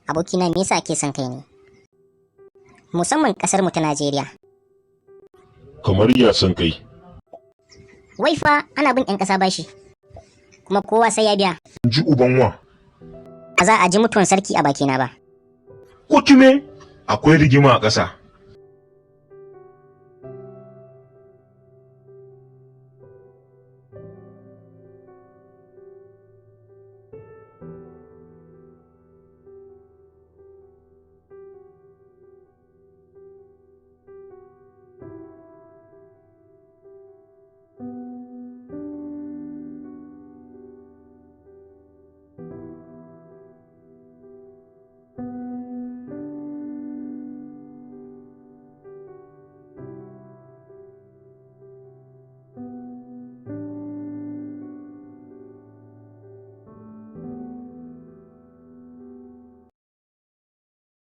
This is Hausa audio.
Abokina me yasa ake son kai ne? Musamman kasar mu ta Najeriya. Kamar ya son kai. Wai fa ana bin 'yan ƙasa bashi. Kuma kowa sai ya biya. Ji uban wa. Ba za a ji mutuwan sarki a bakina ba. Ko kime? Akwai rigima a ƙasa.